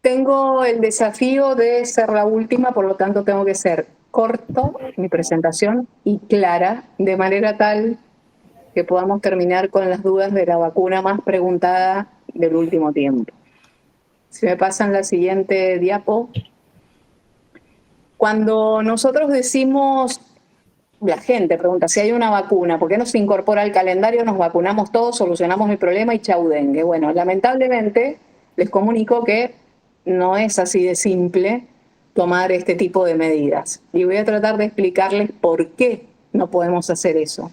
Tengo el desafío de ser la última, por lo tanto tengo que ser corto mi presentación y clara, de manera tal que podamos terminar con las dudas de la vacuna más preguntada del último tiempo. Si me pasan la siguiente diapo. Cuando nosotros decimos, la gente pregunta si hay una vacuna, ¿por qué no se incorpora al calendario? Nos vacunamos todos, solucionamos el problema y chau dengue. Bueno, lamentablemente les comunico que no es así de simple tomar este tipo de medidas. Y voy a tratar de explicarles por qué no podemos hacer eso.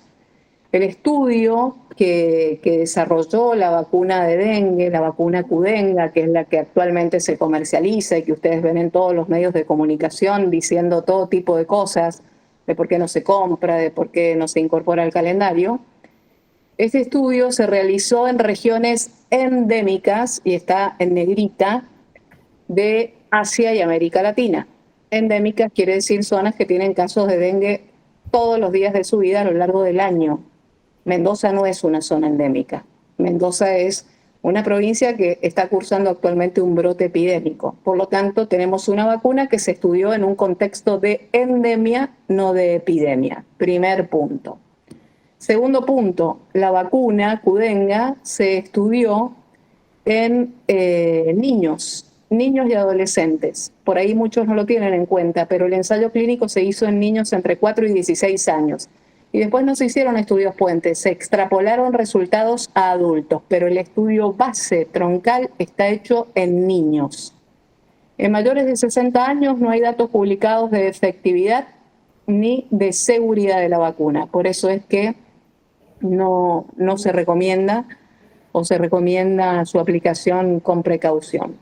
El estudio que desarrolló la vacuna de dengue, la vacuna Qdenga, que es la que actualmente se comercializa y que ustedes ven en todos los medios de comunicación diciendo todo tipo de cosas, de por qué no se compra, de por qué no se incorpora al calendario. Este estudio se realizó en regiones endémicas, y está en negrita, de Asia y América Latina. Endémicas quiere decir zonas que tienen casos de dengue todos los días de su vida a lo largo del año. Mendoza no es una zona endémica. Mendoza es una provincia que está cursando actualmente un brote epidémico. Por lo tanto, tenemos una vacuna que se estudió en un contexto de endemia, no de epidemia. Primer punto. Segundo punto, la vacuna Qdenga se estudió en niños y adolescentes. Por ahí muchos no lo tienen en cuenta, pero el ensayo clínico se hizo en niños entre 4 y 16 años. Y después no se hicieron estudios puentes, se extrapolaron resultados a adultos, pero el estudio base troncal está hecho en niños. En mayores de 60 años no hay datos publicados de efectividad ni de seguridad de la vacuna. Por eso es que no se recomienda o se recomienda su aplicación con precaución.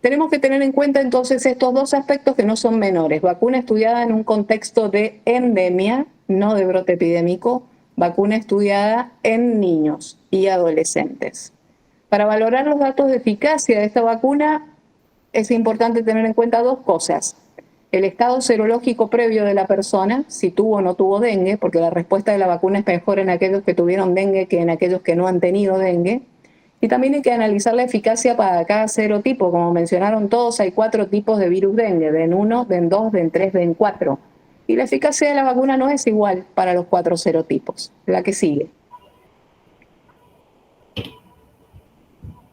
Tenemos que tener en cuenta entonces estos dos aspectos que no son menores. Vacuna estudiada en un contexto de endemia, no de brote epidémico, vacuna estudiada en niños y adolescentes. Para valorar los datos de eficacia de esta vacuna es importante tener en cuenta dos cosas. El estado serológico previo de la persona, si tuvo o no tuvo dengue, porque la respuesta de la vacuna es mejor en aquellos que tuvieron dengue que en aquellos que no han tenido dengue. Y también hay que analizar la eficacia para cada serotipo. Como mencionaron todos, hay 4 tipos de virus dengue, DEN 1, DEN 2, DEN 3, DEN 4. Y la eficacia de la vacuna no es igual para los 4 serotipos. La que sigue.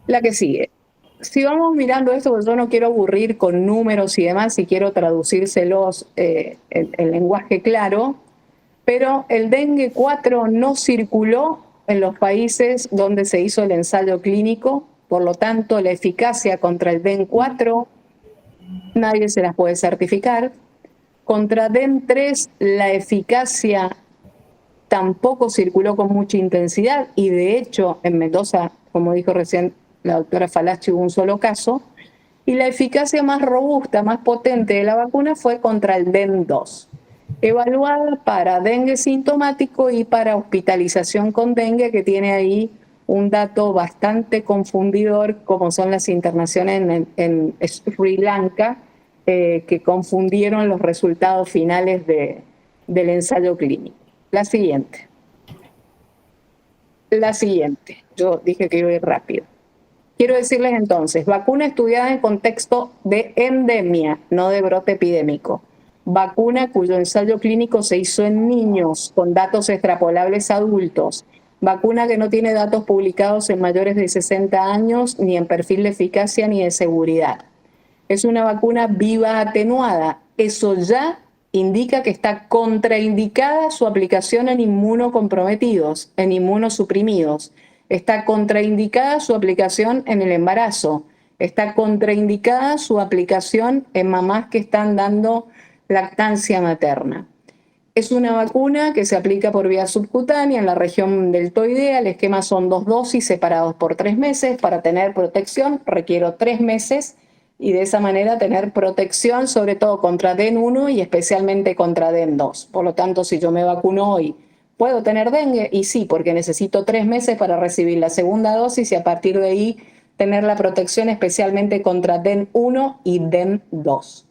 La que sigue. Si vamos mirando esto, pues yo no quiero aburrir con números y demás, y quiero traducírselos en lenguaje claro, pero el dengue 4 no circuló en los países donde se hizo el ensayo clínico, por lo tanto la eficacia contra el DEN 4 nadie se las puede certificar. Contra DEN 3 la eficacia tampoco circuló con mucha intensidad y de hecho en Mendoza, como dijo recién la doctora Falachi, hubo un solo caso, y la eficacia más robusta, más potente de la vacuna fue contra el DEN 2, evaluada para dengue sintomático y para hospitalización con dengue, que tiene ahí un dato bastante confundidor, como son las internaciones en Sri Lanka, que confundieron los resultados finales del ensayo clínico. La siguiente. Yo dije que iba a ir rápido. Quiero decirles entonces, vacuna estudiada en contexto de endemia, no de brote epidémico. Vacuna cuyo ensayo clínico se hizo en niños con datos extrapolables a adultos. Vacuna que no tiene datos publicados en mayores de 60 años, ni en perfil de eficacia ni de seguridad. Es una vacuna viva atenuada. Eso ya indica que está contraindicada su aplicación en inmunocomprometidos, en inmunosuprimidos. Está contraindicada su aplicación en el embarazo. Está contraindicada su aplicación en mamás que están dando lactancia materna. Es una vacuna que se aplica por vía subcutánea en la región deltoidea. El esquema son 2 dosis separados por 3 meses. Para tener protección requiero 3 meses y de esa manera tener protección sobre todo contra DEN 1 y especialmente contra DEN 2. Por lo tanto, si yo me vacuno hoy, ¿puedo tener dengue? Y sí, porque necesito 3 meses para recibir la segunda dosis y a partir de ahí tener la protección especialmente contra DEN 1 y DEN 2.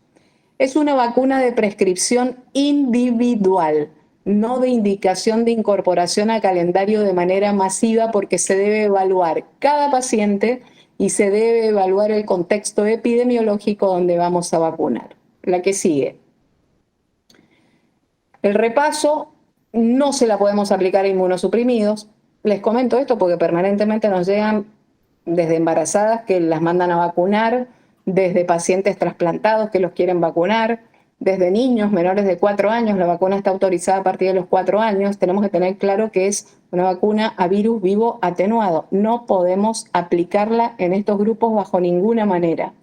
Es una vacuna de prescripción individual, no de indicación de incorporación a calendario de manera masiva, porque se debe evaluar cada paciente y se debe evaluar el contexto epidemiológico donde vamos a vacunar. La que sigue. El repaso no se la podemos aplicar a inmunosuprimidos. Les comento esto porque permanentemente nos llegan desde embarazadas que las mandan a vacunar, desde pacientes trasplantados que los quieren vacunar, desde niños menores de 4 años. La vacuna está autorizada a partir de los 4 años. Tenemos que tener claro que es una vacuna a virus vivo atenuado. No podemos aplicarla en estos grupos bajo ninguna manera.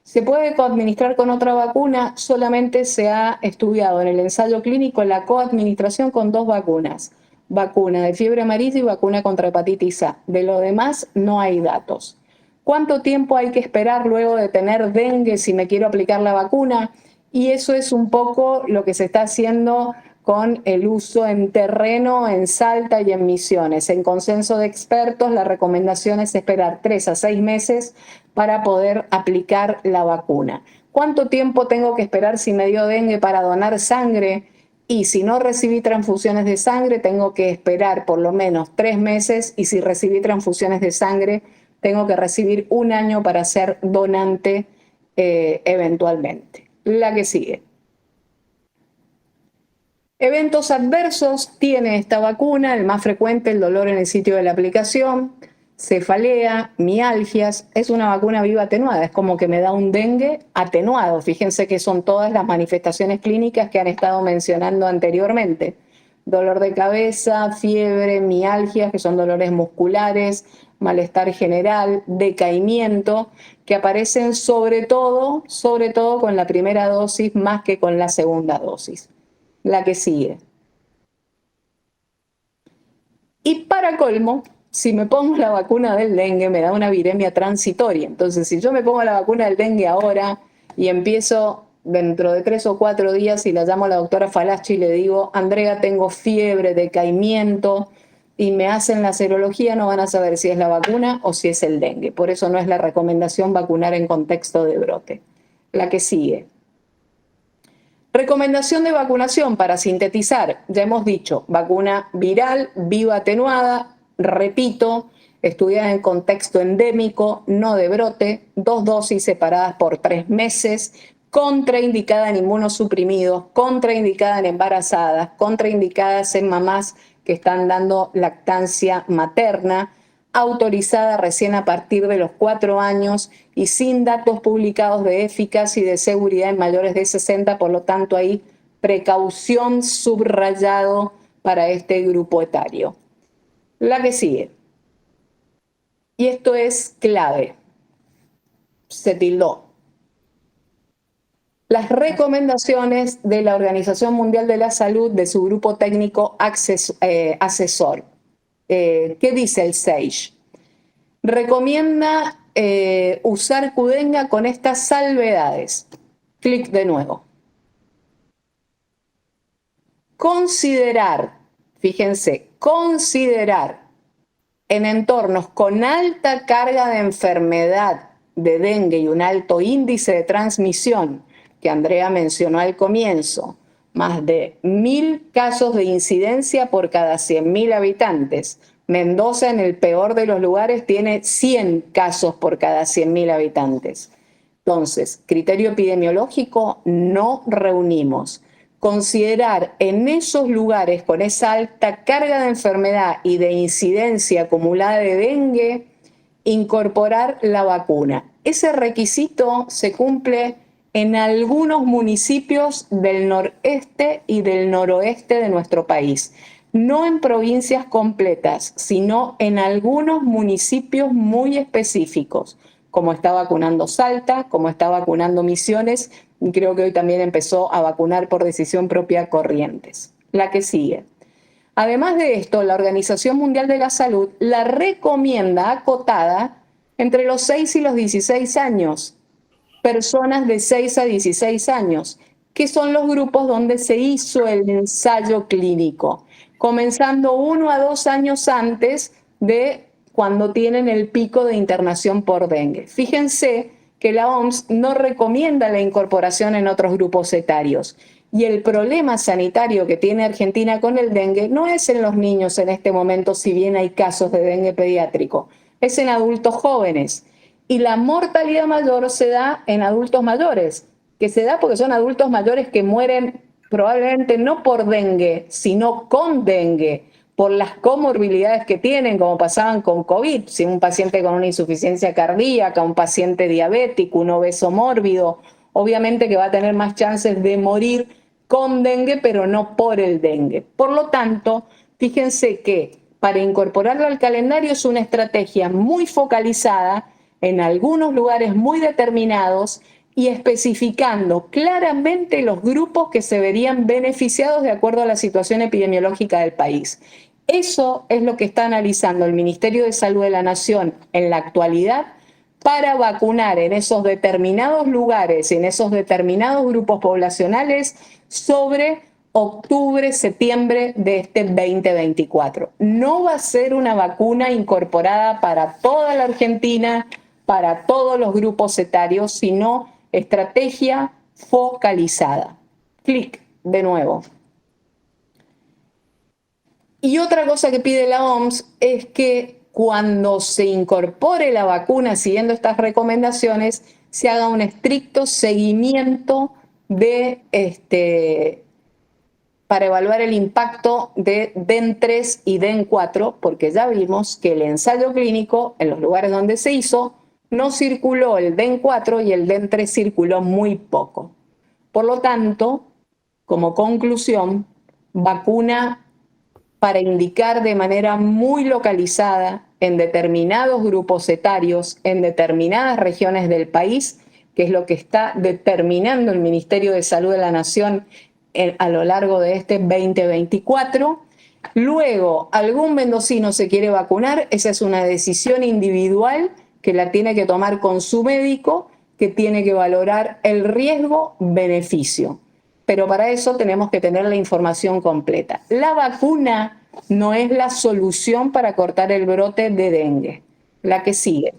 ¿Se puede coadministrar con otra vacuna? Solamente se ha estudiado en el ensayo clínico la coadministración con 2 vacunas. Vacuna de fiebre amarilla y vacuna contra hepatitis A. De lo demás no hay datos. ¿Cuánto tiempo hay que esperar luego de tener dengue si me quiero aplicar la vacuna? Y eso es un poco lo que se está haciendo con el uso en terreno, en Salta y en Misiones. En consenso de expertos, la recomendación es esperar 3 a 6 meses para poder aplicar la vacuna. ¿Cuánto tiempo tengo que esperar si me dio dengue para donar sangre? Y si no recibí transfusiones de sangre, tengo que esperar por lo menos 3 meses. Y si recibí transfusiones de sangre, tengo que recibir 1 año para ser donante eventualmente. La que sigue. Eventos adversos tiene esta vacuna, el más frecuente, el dolor en el sitio de la aplicación, cefalea, mialgias. Es una vacuna viva atenuada, es como que me da un dengue atenuado. Fíjense que son todas las manifestaciones clínicas que han estado mencionando anteriormente. Dolor de cabeza, fiebre, mialgias, que son dolores musculares, malestar general, decaimiento, que aparecen sobre todo con la primera dosis más que con la segunda dosis. La que sigue. Y para colmo, si me pongo la vacuna del dengue, me da una viremia transitoria. Entonces, si yo me pongo la vacuna del dengue ahora y empiezo dentro de 3 o 4 días y la llamo a la doctora Falachi y le digo, Andrea, tengo fiebre, decaimiento, y me hacen la serología, no van a saber si es la vacuna o si es el dengue. Por eso no es la recomendación vacunar en contexto de brote. La que sigue. Recomendación de vacunación para sintetizar, ya hemos dicho, vacuna viral, viva atenuada, repito, estudiada en contexto endémico, no de brote, 2 dosis separadas por 3 meses, contraindicada en inmunosuprimidos, contraindicada en embarazadas, contraindicadas en mamás que están dando lactancia materna, autorizada recién a partir de los 4 años y sin datos publicados de eficacia y de seguridad en mayores de 60, por lo tanto hay precaución subrayado para este grupo etario. La que sigue. Y esto es clave. Se tildó. Las recomendaciones de la Organización Mundial de la Salud, de su grupo técnico asesor. ¿Qué dice el SAGE? Recomienda usar Qdenga con estas salvedades. Clic de nuevo. Considerar, fíjense, considerar en entornos con alta carga de enfermedad de dengue y un alto índice de transmisión, que Andrea mencionó al comienzo, más de 1.000 casos de incidencia por cada 100.000 habitantes. Mendoza, en el peor de los lugares, tiene 100 casos por cada 100.000 habitantes. Entonces, criterio epidemiológico no reunimos. Considerar en esos lugares con esa alta carga de enfermedad y de incidencia acumulada de dengue, incorporar la vacuna. Ese requisito se cumple en algunos municipios del noreste y del noroeste de nuestro país. No en provincias completas, sino en algunos municipios muy específicos, como está vacunando Salta, como está vacunando Misiones, y creo que hoy también empezó a vacunar por decisión propia Corrientes. La que sigue. Además de esto, la Organización Mundial de la Salud la recomienda acotada entre los 6 y los 16 años, personas de 6 a 16 años, que son los grupos donde se hizo el ensayo clínico, comenzando 1 a 2 años antes de cuando tienen el pico de internación por dengue. Fíjense que la OMS no recomienda la incorporación en otros grupos etarios. Y el problema sanitario que tiene Argentina con el dengue no es en los niños en este momento, si bien hay casos de dengue pediátrico, es en adultos jóvenes. Y la mortalidad mayor se da en adultos mayores, que se da porque son adultos mayores que mueren probablemente no por dengue, sino con dengue, por las comorbilidades que tienen, como pasaban con COVID, si un paciente con una insuficiencia cardíaca, un paciente diabético, un obeso mórbido, obviamente que va a tener más chances de morir con dengue, pero no por el dengue. Por lo tanto, fíjense que para incorporarlo al calendario es una estrategia muy focalizada en algunos lugares muy determinados y especificando claramente los grupos que se verían beneficiados de acuerdo a la situación epidemiológica del país. Eso es lo que está analizando el Ministerio de Salud de la Nación en la actualidad para vacunar en esos determinados lugares, en esos determinados grupos poblacionales sobre octubre, septiembre de este 2024. No va a ser una vacuna incorporada para toda la Argentina, para todos los grupos etarios, sino estrategia focalizada. Clic de nuevo. Y otra cosa que pide la OMS es que cuando se incorpore la vacuna siguiendo estas recomendaciones, se haga un estricto seguimiento para evaluar el impacto de DEN3 y DEN4, porque ya vimos que el ensayo clínico, en los lugares donde se hizo, no circuló el DEN4 y el DEN3 circuló muy poco. Por lo tanto, como conclusión, vacuna para indicar de manera muy localizada en determinados grupos etarios, en determinadas regiones del país, que es lo que está determinando el Ministerio de Salud de la Nación a lo largo de este 2024. Luego, algún mendocino se quiere vacunar, esa es una decisión individual que la tiene que tomar con su médico, que tiene que valorar el riesgo-beneficio. Pero para eso tenemos que tener la información completa. La vacuna no es la solución para cortar el brote de dengue. La que sigue.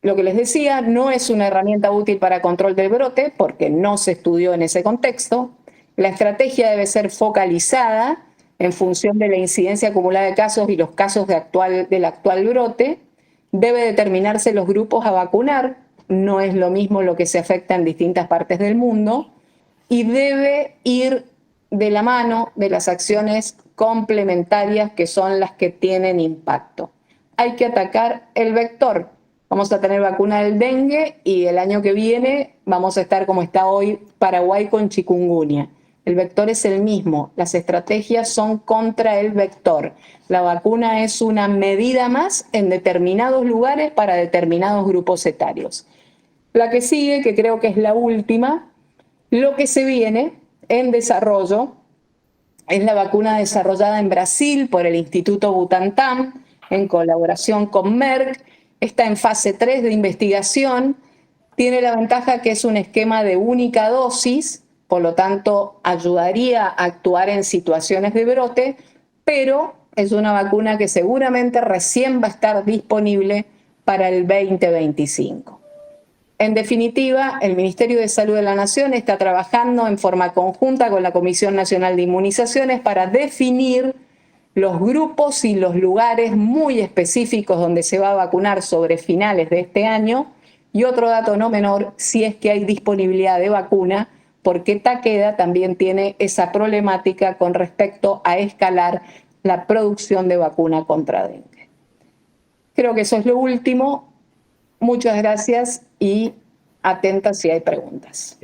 Lo que les decía, no es una herramienta útil para control del brote porque no se estudió en ese contexto. La estrategia debe ser focalizada en función de la incidencia acumulada de casos y los casos del actual brote. Debe determinarse los grupos a vacunar, no es lo mismo lo que se afecta en distintas partes del mundo, y debe ir de la mano de las acciones complementarias que son las que tienen impacto. Hay que atacar el vector. Vamos a tener vacuna del dengue y el año que viene vamos a estar como está hoy Paraguay con chikungunya. El vector es el mismo, las estrategias son contra el vector. La vacuna es una medida más en determinados lugares para determinados grupos etarios. La que sigue, que creo que es la última, lo que se viene en desarrollo es la vacuna desarrollada en Brasil por el Instituto Butantan en colaboración con Merck. Está en fase 3 de investigación. Tiene la ventaja que es un esquema de única dosis, por lo tanto ayudaría a actuar en situaciones de brote, pero es una vacuna que seguramente recién va a estar disponible para el 2025. En definitiva, el Ministerio de Salud de la Nación está trabajando en forma conjunta con la Comisión Nacional de Inmunizaciones para definir los grupos y los lugares muy específicos donde se va a vacunar sobre finales de este año. Y otro dato no menor, si es que hay disponibilidad de vacuna, porque Takeda también tiene esa problemática con respecto a escalar la producción de vacuna contra dengue. Creo que eso es lo último. Muchas gracias y atenta si hay preguntas.